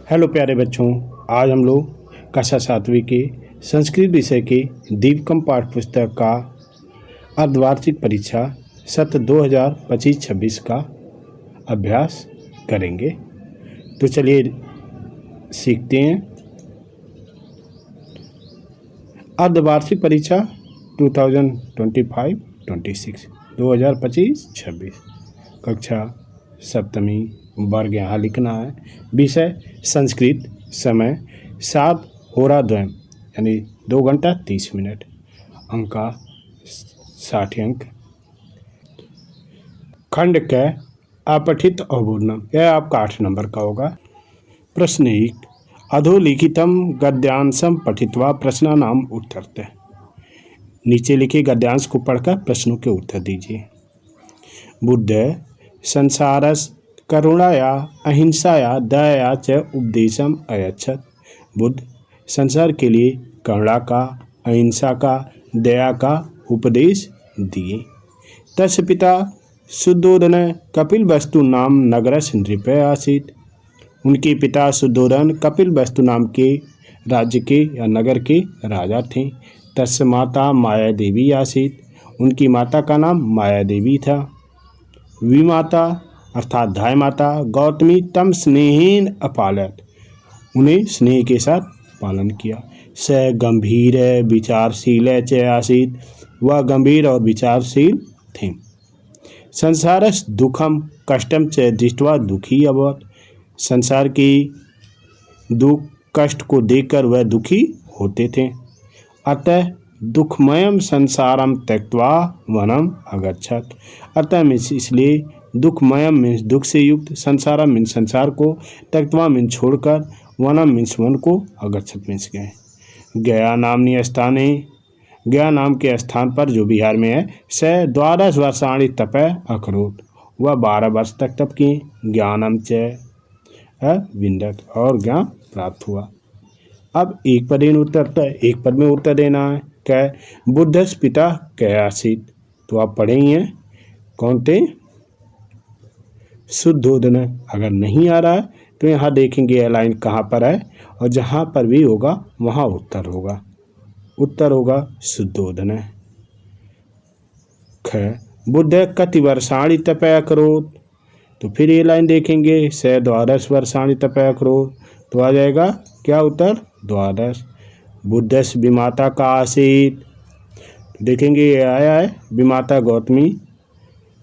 Hello प्यारे बच्चों, आज हम लोग कक्षा 7वीं के संस्कृत विषय के दीपकम पाठ पुस्तक का अर्धवार्षिक परीक्षा सत्र 2025-26 का अभ्यास करेंगे। तो चलिए सीखते हैं। अर्धवार्षिक परीक्षा 2025-26 कक्षा 7वीं वर्ग यहाँ लिखना है। विषय संस्कृत। समय 7 होराद्वयम यानी 2 घंटा 30 मिनट। अंक 60 अंक। खंड क अपठित अवबोधनम, यह आपका 8 नंबर का होगा। प्रश्न 1, अधोलिखितम गद्यांशम पठित्वा प्रश्नानाम उत्तरते। नीचे लिखे गद्यांश को पढ़कर प्रश्नों के उत्तर दीजिए। बुद्ध संसारस करुणाया अहिंसाया दया च उपदेशम अयच्छत। बुद्ध संसार के लिए करुणा का, अहिंसा का, दया का उपदेश दिए। तस्य पिता शुद्धोदन कपिलवस्तु नाम नगरस नृपय आसीत। उनके पिता शुद्धोदन कपिलवस्तु नाम के राज्य के या नगर के राजा थे। तस्य माता माया देवी आसीत। उनकी माता का नाम माया देवी था। विमाता अर्थात धाय माता गौतमी तम स्नेहीन अपालत, उन्हें स्नेह के साथ पालन किया। स गंभीर विचारशील च आसीत, वह गंभीर और विचारशील थे। संसारस दुखम कष्टम च दृष्ट्वा दुखी अभवत। संसार की दुख कष्ट को देखकर वह दुखी होते थे। अतः दुखमयम संसारम त्यक्त्वा वनम अगच्छत। अतः इसलिए दुखमयम मीन्स दुख से युक्त, संसारम मीन्स संसार को, त्यक्त्वा मीन्स छोड़कर, वनम मीन्स वन को, अगच्छत मीन्स गए। गया नामनी स्थाने, गया नाम के स्थान पर जो बिहार में है, स 12 वर्षाणि तपय अकरोत, वह 12 वर्ष तक तप किए। ज्ञानम च विंदत, और ज्ञान प्राप्त हुआ। अब एक पद में उत्तर देना है। क्या बुद्धस पिता क्या आसीत, तो आप पढ़े ही हैं। कौन थे? शुद्धोदन। अगर नहीं आ रहा है तो यहाँ देखेंगे यह लाइन कहाँ पर है, और जहाँ पर भी होगा वहाँ उत्तर होगा। उत्तर होगा शुद्धोदन। ख बुद्ध कति वर्षाणि तपया करोत, तो फिर ये लाइन देखेंगे। स 12 वर्षाणि तपया करोत, तो आ जाएगा क्या उत्तर? 12। बुद्धस विमाता का आसीत, देखेंगे ये आया है विमाता गौतमी,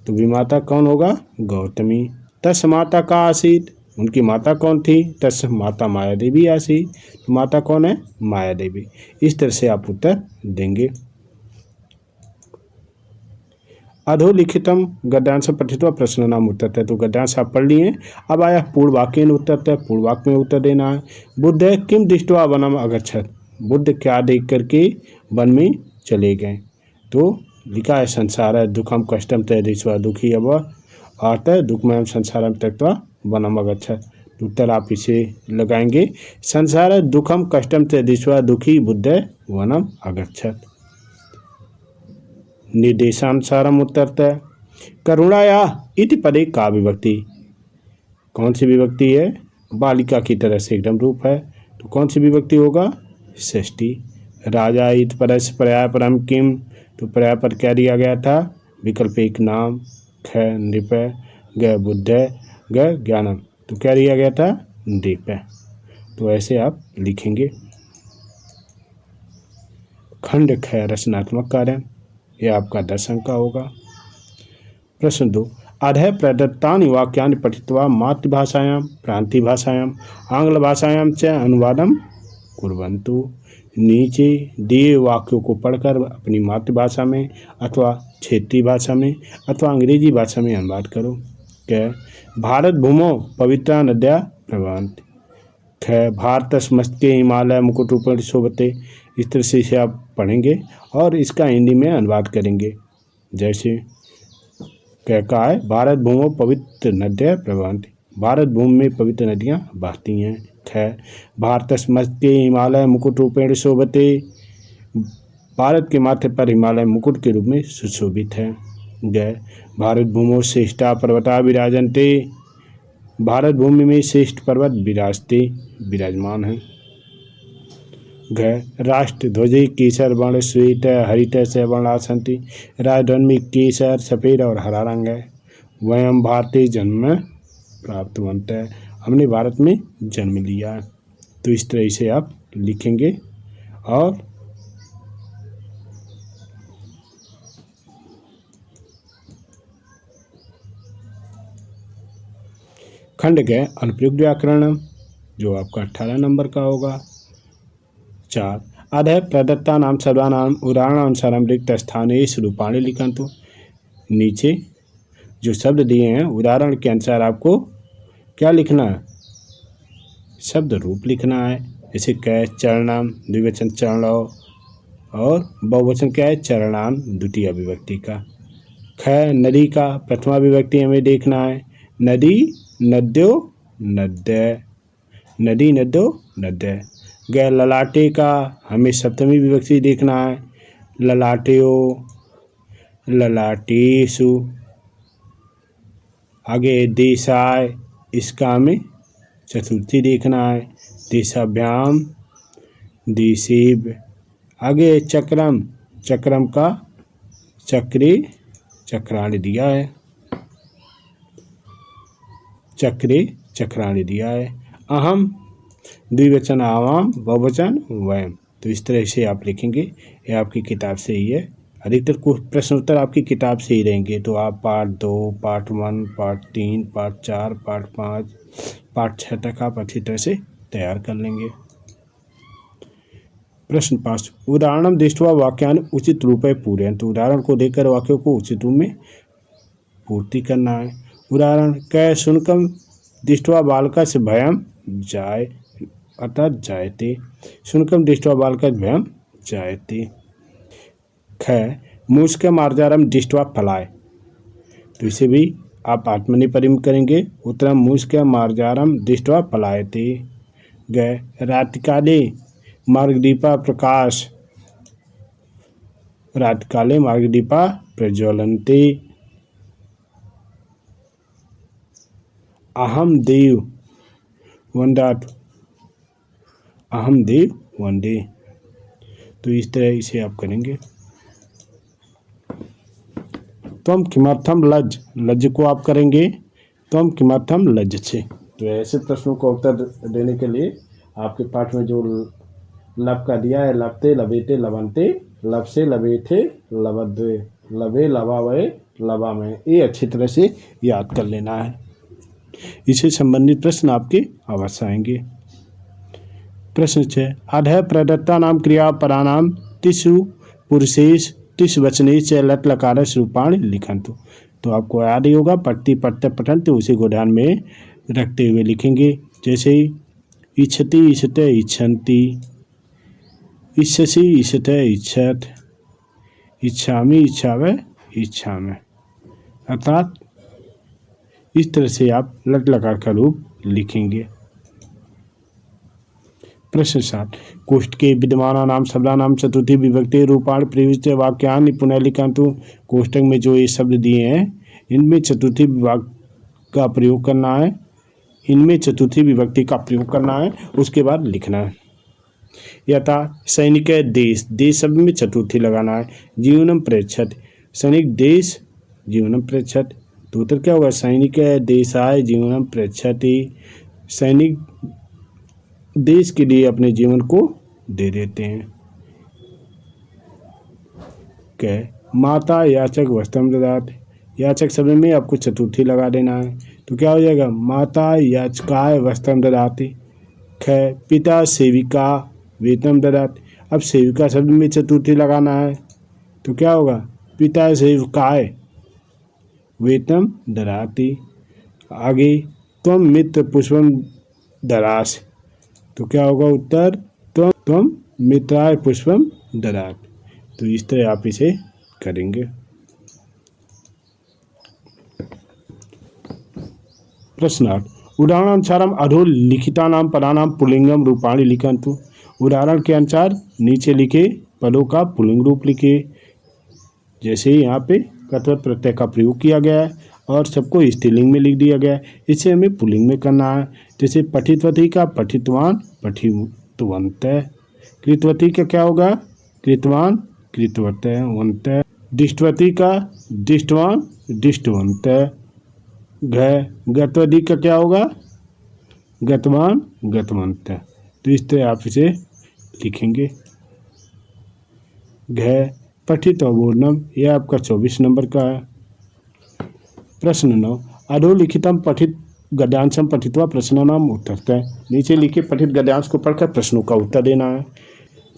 तो विमाता कौन होगा? गौतमी। तस् माता का आसीत, उनकी माता कौन थी? तस् माता माया देवी आसीत, तो माता कौन है? माया देवी। इस तरह से आप उत्तर देंगे। अधोलिखितम गद्यांश पठित्वा प्रश्न नाम उत्तर है, तो गद्यांश आप पढ़ लिए। अब आया पूर्ण वाक्य उत्तर है, पूर्ण वाक्य में उत्तर देना है। बुद्ध किम दृष्ट्वा वनम अगच्छत, बुद्ध क्या देख करके वन में चले गए, तो लिखा है संसार है दुखम कष्टम तय दृष्ट्वा दुखी अब अर्थ दुखमयम संसारम त्यक्त्वा वनम अगच्छत। उत्तर आप इसे लगाएंगे। संसार दुखम कष्टम तय दृष्ट्वा दुखी बुद्ध वनम अगच्छत। निर्देशानुसारम उत्तर तय। करुणाया इति पदे का विभक्ति, कौन सी विभक्ति है? बालिका की तरह से एकदम रूप है, तो कौन सी विभक्ति होगा? षष्ठी। राजा इत परस पर्याय परम किम, तो पर्याय पर क्या दिया गया था? विकल्प एक नाम। ख नृपय, ग बुद्ध, ग ज्ञानम, तो क्या दिया गया था? नृपय। तो ऐसे आप लिखेंगे। खंड ख रचनात्मक कार्य, यह आपका 10 अंक का होगा। प्रश्न 2, अधः प्रदत्तानि वाक्यानि पठित्वा मातृभाषायां प्रांतीयभाषायां आंग्लभाषायां च अनुवादं कुर्वन्तु। नीचे दिए वाक्यों को पढ़कर अपनी मातृभाषा में अथवा क्षेत्रीय भाषा में अथवा अंग्रेजी भाषा में अनुवाद करो। क्या भारत भूमौ पवित्रा नद्या प्रवहन्ति। ख भारतस्मस्ते हिमालय मुकुट रूपेण शोभते। इस तरह से इसे आप पढ़ेंगे और इसका हिंदी में अनुवाद करेंगे। जैसे क्या कहा है? भारत भूमौ पवित्र नद्या प्रवहन्ति, भारत भूमि में पवित्र नदियाँ बहती हैं। ख भारतस्मस्ते हिमालय मुकुट रूपेण शोभते, भारत के माथे पर हिमालय मुकुट के रूप में सुशोभित है। ग भारत भूमौ श्रेष्ठा पर्वता विराजन्ते, भारत भूमि में श्रेष्ठ पर्वत विराजते विराजमान है। घ राष्ट्र ध्वजे केसर वर्ण श्वेत हरित से वर्णा संति। राजध्वज में केसर सफ़ेद और हरा रंग है। वयम भारतीय जन्म प्राप्तवंत है, हमने भारत में जन्म लिया है। तो इस तरह से आप लिखेंगे। और खंड गए अनुप्रयुक्त व्याकरण जो आपका 18 नंबर का होगा। 4 अधः प्रदत्ता नाम सर्वानाम उदाहरणानुसार रिक्त स्थाने रूपाणि लिखन्तु। नीचे जो शब्द दिए हैं उदाहरण के अनुसार आपको क्या लिखना है, शब्द रूप लिखना है। जैसे कै चरणाम द्विवचन चरणौ और बहुवचन क्या है चरणान द्वितीय विभक्ति का। ख नदी का प्रथमा विभक्ति हमें देखना है, नदी नद्यो नद्य, नदी नद्यो नद्य। ग ललाटे का हमें सप्तमी विभक्ति देखना है, ललाटयो ललाटेषु। आगे देशाय इसका हमें चतुर्थी देखना है, देशाभ्याम देशेभ। आगे चक्रम चक्रम का चक्रे चक्राणि दिया है, चक्रे चक्राणि दिया है। अहम द्विवचन आवाम बहुवचन वयम। तो इस तरह से आप लिखेंगे। ये आपकी किताब से ही है। अधिकतर कुछ प्रश्न उत्तर आपकी किताब से ही रहेंगे। तो आप part 2 part 1 part 3 part 4 part 5 part 6 तक आप अच्छी तरह से तैयार कर लेंगे। प्रश्न 5 उदाहरणम दृष्ट्वा वाक्यानि उचित रूपे पूरयन्तु। तो उदाहरण को देखकर वाक्यों को उचित रूप में पूर्ति करना है। उदाहरण कै शुनकम दृष्ट्वा बालकस्य भयम जाय अर्थात जायते। शुनकम दृष्ट्वा बालकस्य भयम जायते। ख मूषकम मार्जारम दृष्ट्वा फलाय। तो इसे भी आप आत्मनेपदम करेंगे। उत्तरम मूषकम मार्जारम दृष्ट्वा फलायते। ग रात्रिकाले मार्गदीपा प्रकाश, रात्रिकाले मार्गदीपा प्रज्वलन्ते। अहम देव वंदात, अहम देव वंदे। तो इस तरह इसे आप करेंगे। त्वम किमर्थम लज्ज, लज्ज को आप करेंगे त्वम किमर्थम लज्ज से। तो ऐसे प्रश्नों को उत्तर देने के लिए आपके पाठ में जो लब का दिया है, लबते लबेते लबंते, लब से लबेथे लबद्वे, लबे लबावे लबामे, ये अच्छी तरह से याद कर लेना है। इससे संबंधित प्रश्न आपके अवश्य आएंगे। प्रश्न 6 अधः प्रदत्ता नाम क्रिया परानाम तिसु पुरुषेश तिस वचने च लट लकारस रूपाणि लिखन्तु। तो आपको याद ही होगा पठती पठते पठन, तो उसी को ध्यान में रखते हुए लिखेंगे। जैसे इच्छति इच्छते इच्छन्ति, इच्छसि इच्छते इच्छत, इच्छामि इच्छावे इच्छामे। अर्थात इस तरह से आप लट लकार का रूप लिखेंगे। प्रश्न 7 कोष्ठ के विद्यमान नाम शब्दानाम चतुर्थी विभक्ति रूपाणि प्रयुज्य वाक्यानि पुनः लिखन्तु। कोष्ठक में जो ये शब्द दिए हैं इनमें चतुर्थी विभाग का प्रयोग करना है, इनमें चतुर्थी विभक्ति का प्रयोग करना है, उसके बाद लिखना है। यथा सैनिक देश, देश शब्द में चतुर्थी लगाना है। जीवनम प्रेक्षत, सैनिक देश जीवनम प्रेक्षत। तो उत्तर क्या होगा, सैनिक देशाय जीवनम प्रेक्षति। सैनिक देश के लिए अपने जीवन को दे देते हैं। क्या माता याचक वस्त्रम ददाति, याचक शब्द में आपको चतुर्थी लगा देना है। तो क्या हो जाएगा, माता याचकाय वस्त्रम ददाति। ख पिता सेविका वेतनम ददाति। अब सेविका शब्द में चतुर्थी लगाना है, तो क्या होगा, पिता सेविकाय वेतनम ददाति। आगे त्वम मित्र पुष्पम ददासि। तो क्या होगा उत्तर, त्वम मित्राय पुष्पम ददाति। तो इस तरह आप इसे करेंगे। प्रश्न 8 उदाहरणानुसारम अधोलिखितानां पदानां पुल्लिंगम रूपाणि लिखन्तु। उदाहरण के अनुसार नीचे लिखे पदों का पुल्लिंग रूप लिखे। जैसे यहाँ पे कर्तव्य प्रत्यय का प्रयोग किया गया है। और सबको स्त्रीलिंग में लिख दिया गया है। इसे हमें पुल्लिंग में करना है। जैसे पठितवती का पठितवान पठितवन्तः, कृतवती का क्या होगा कृतवान कृतवतः, दृष्टवती का दृष्टवान दृष्टवन्तः, गतवती का क्या होगा गतवान गतवन्तः। तो इस तरह आप इसे लिखेंगे। पठित अवूर्णम, यह आपका 24 नंबर का है। प्रश्न 9, अधोलिखितम पठित गद्यांशम पठित्वा प्रश्नानाम उत्तरतः, नीचे लिखे पठित गद्यांश को पढ़कर प्रश्नों का उत्तर देना है।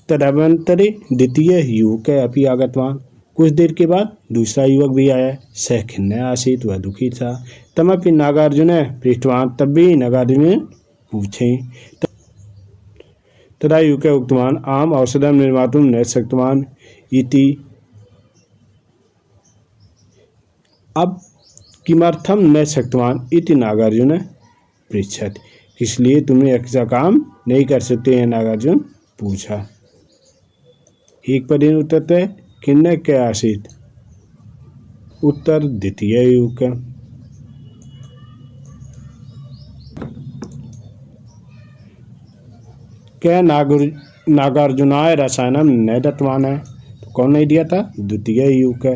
तदनंतरे द्वितीय युवक अपि आगतवान, कुछ देर के बाद दूसरा युवक भी आया। सह खिन्न आसीत, वह दुखी था। तमपि नागार्जुन पृष्ठवान, तब भी नागार्जुन पूछे। तदा युवक उक्तवान आम औषधम निर्मातुम न शक्तवान इति। अब किमर्थम न शक्तवान इति नागार्जुन पृच्छत, इसलिए तुम्हें ऐसा काम नहीं कर सकते हैं, नागार्जुन पूछा। एक पदेन उत्तर खिन्न क्या आसीत, उत्तर द्वितीय युवक। क्या नागार्जुनाय रसायनम न दत्तवान है, तो कौन नहीं दिया था, द्वितीय युवक।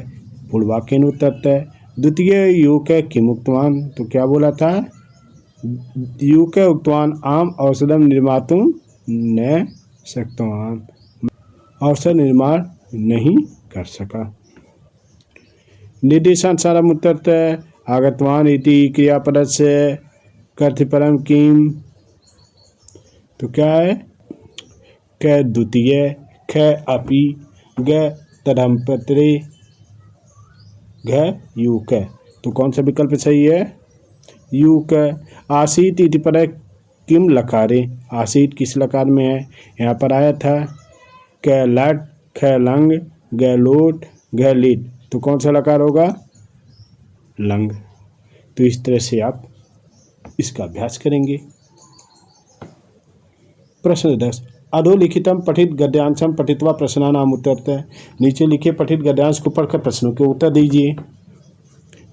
पूर्वाक्यन उत्तर द्वितीय युवक किम उक्तवान, तो क्या बोला था, युवक उक्तवान आम औषधम निर्मातुम न शक्तवान, औषध निर्माण नहीं कर सका। निर्देशानुसारम उत्तर आगतवान इति क्रियापदस्य कर्तृपरम किम, तो क्या है क द्वितीय, ख अपि, ग तदंपत्रे, घ युक, तो कौन सा विकल्प सही है, युक। आसीत इति पद किम लकारे, आसीत किस लकार में है, यहाँ पर आया था क लट, ख लंग, ग लोट, घ लीट, तो कौन सा लकार होगा, लंग। तो इस तरह से आप इसका अभ्यास करेंगे। प्रश्न 10, अधोलिखितम पठित गद्यांशम पठित्वा प्रश्नानाम उत्तरतः, नीचे लिखे पठित गद्यांश को पढ़कर प्रश्नों के उत्तर दीजिए।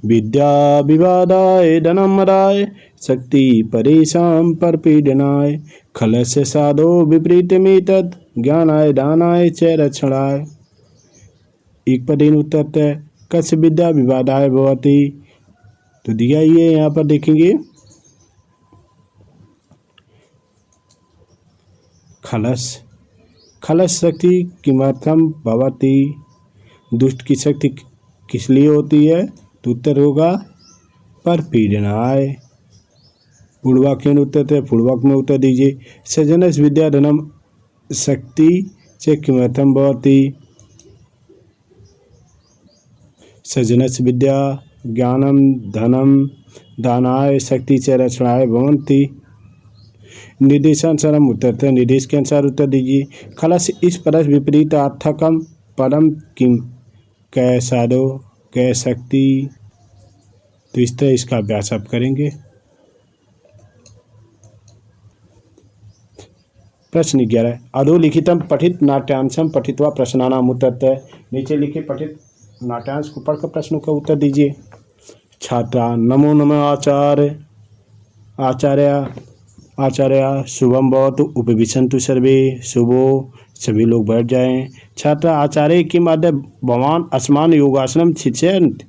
विद्या विवादाय धनम मदाय शक्ति परेशान परपीडनाय खलस्य साधो विपरीतमेतत् ज्ञानाय दानाय च रक्षणाय। एक पदेन उत्तर कस्य विद्या विवादाय भवति, तो दिया ही है, यहाँ पर देखेंगे खलस शक्ति किमर्थम भवति, दुष्ट की शक्ति किस लिए होती है, तो उत्तर होगा परपीडनाय। पूर्वाक्यन उत्तर पूर्वक में उत्तर दीजिए। सजनस विद्या धनम शक्ति से किमर्थम भवति, सजनस विद्या ज्ञानम धनम दानाय शक्ति से रक्षणाय भवन्ति। निर्देशानुसारम उत्तर, निर्देश के अनुसार उत्तर दीजिए। खलस इस परस विपरीत अर्थकम परम किम, कै साधो कै शक्ति, तो इस तरह इसका अभ्यास आप करेंगे। प्रश्न 11, अधोलिखितम पठित नाट्यांशम पठित्वा प्रश्नानाम उत्तरतः, नीचे लिखे पठित नाट्यांश को पढ़कर प्रश्नों का उत्तर दीजिए। छात्रा नमो नमः आचार्य शुभम भवतु उपविशन्तु सर्वे, शुभो, सभी लोग बैठ जाएं। छात्रा आचार्य की माध्य भवान असमान योगासनम शिक्षयन्ति,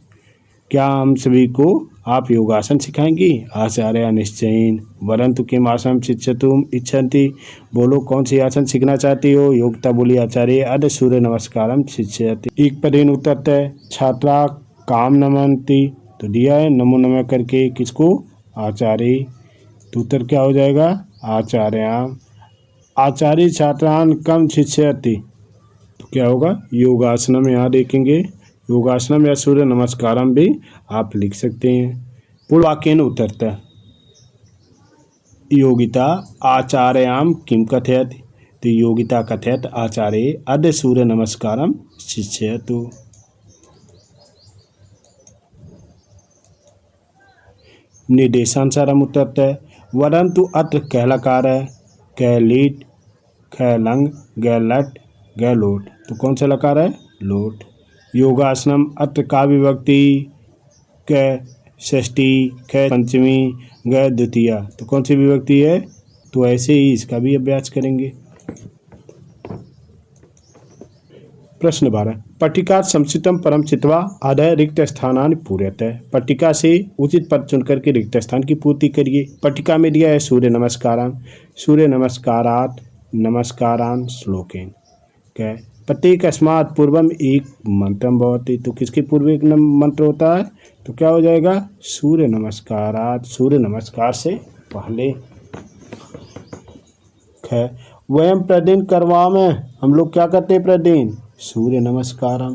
क्या हम सभी को आप योगासन सिखाएंगी। आचार्य निश्चयेन, वरंतु किम आसन शिक्षयितुम इच्छन्ति, बोलो कौन सी आसन सीखना चाहती हो। योग्यता बोली आचार्य अध सूर्य नमस्कारम शिक्षयति। एक पदेन उत्तर छात्रा काम नमन्ति, तो दिया है नमो नमः करके किसको, आचार्य, तो उत्तर क्या हो जाएगा, आचार्य छात्रान कम शिक्षयति, तो क्या होगा योगासनम। यहाँ देखेंगे योगासनम या सूर्य नमस्कारम भी आप लिख सकते हैं। पूर्वाक्यन उत्तरतः योगिता आचार्याम किम कथयति, तो योगिता कथयत आचार्य अद्य सूर्य नमस्कारम शिक्षयतु। निर्देशानुसारम उत्तरतः वरंतु अत्र कहलकार कै लीट ख लंग ग लट ग लोट, तो कौन सा लकार है, लोट। योगासनम अत्र का विभक्ति क षष्ठी, ख पंचमी, ग द्वितीया। तो कौन सी विभक्ति है? तो ऐसे ही इसका भी अभ्यास करेंगे। प्रश्न 12, पट्टिका संस्कृतम परम चित्वा आधय रिक्त स्थानानि पूर्यतः। पट्टिका से उचित पद चुनकर के रिक्त स्थान की पूर्ति करिए। पट्टिका में दिया है सूर्य नमस्कारम, सूर्य नमस्कारात नमस्कारान श्लोकेन। क्या प्रत्येक अस्मात् पूर्वम एक मंत्रम भवति। तो किसके पूर्व एक मंत्र होता है? तो क्या हो जाएगा? सूर्य नमस्कारात, सूर्य नमस्कार से पहले। वयम प्रतिदिन करवामे, हम लोग क्या करते हैं प्रतिदिन? सूर्य नमस्कारम।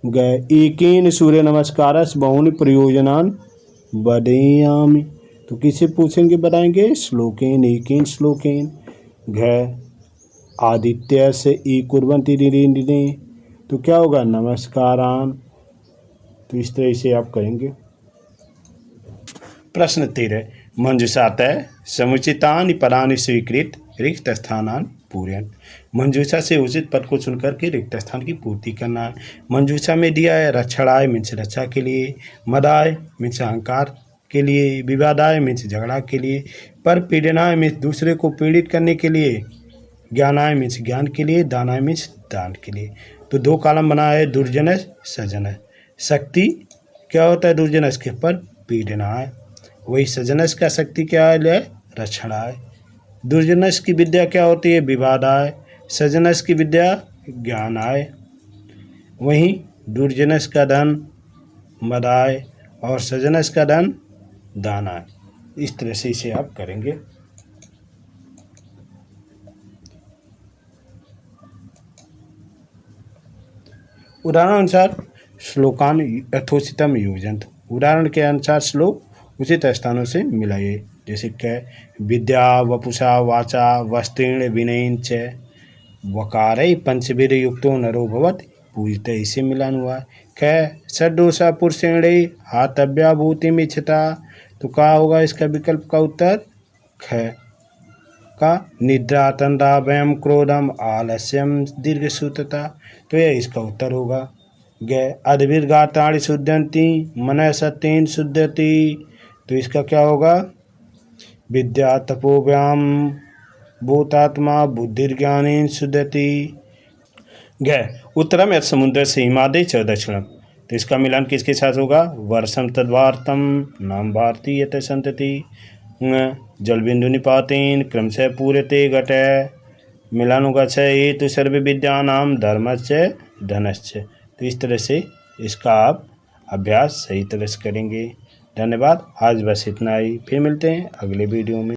गए एकेन सूर्य नमस्कारस बहुनि प्रयोजनान बदयामि। तो किसे पूछेंगे, बताएंगे? श्लोकेन, एकेन श्लोकेन। घ आदित्य से ई कुर्वन्ति दिने। तो क्या होगा? नमस्कारान। तो इस तरह से आप करेंगे। प्रश्न 13, मंजूषातः समुचितानि पदानि स्वीकृत रिक्त स्थानानि पूरयन्। मंजूषा से उचित पद को चुनकर के रिक्त स्थान की पूर्ति करना है। मंजूषा में दिया है रक्षणाय मीन्स रक्षा के लिए, मदाय मीन्स अहंकार के लिए, विवादाय मीन्स झगड़ा के लिए, पर पीड़नाय मीन्स दूसरे को पीड़ित करने के लिए, ज्ञानाय मीन्स ज्ञान के लिए, दानाय मीन्स दान के लिए। तो 2 कॉलम बना है, दुर्जनस सजनस। शक्ति क्या होता है दुर्जनस के? पर पीड़नाय। वही सजनस का शक्ति क्या है? रक्षणाय। दुर्जनस की विद्या क्या होती है? विवादाय। सजनस की विद्या ज्ञानाय। वहीं दुर्जनस का धन मदाय और सजनस का धन दानाय। इस तरह से इसे आप करेंगे। उदाहरण अनुसार श्लोकान यथोचितम योजन। उदाहरण के अनुसार श्लोक उचित स्थानों से मिलाइए। जैसे क विद्या वपुषा वाचा वस्त्रेण विनयन च वकारय पंचभिर युक्तो नरो भवति पूजित। इसे मिलान हुआ। ख षड्दोषा पुरुषेण हातव्याभूतिम इच्छता। तो क्या होगा इसका विकल्प का उत्तर? ख का निद्रा तंद्रा वयम क्रोधम आलस्यम दीर्घसूत्रता। तो यह इसका उत्तर होगा। ग अद्भिर्गातानि शुद्धंति मनः सत्येन शुद्धति। तो इसका क्या होगा? विद्या तपोव्याम भूतात्मा बुद्धिर्ज्ञानेन शुद्धति। ग उत्तरम यत् समुद्र से हिमादय च दक्षिणम। तो इसका मिलान किसके साथ होगा? वर्षम तद्वार्तम नाम भारती यत संतति। जल बिंदु निपातेन क्रमशः पूर्यते घट। मिलान होगा छ हेतु सर्व विद्यानाम धर्मश्च धनश्च। तो इस तरह से इसका आप अभ्यास सही तरह से करेंगे। धन्यवाद। आज बस इतना ही, फिर मिलते हैं अगले वीडियो में।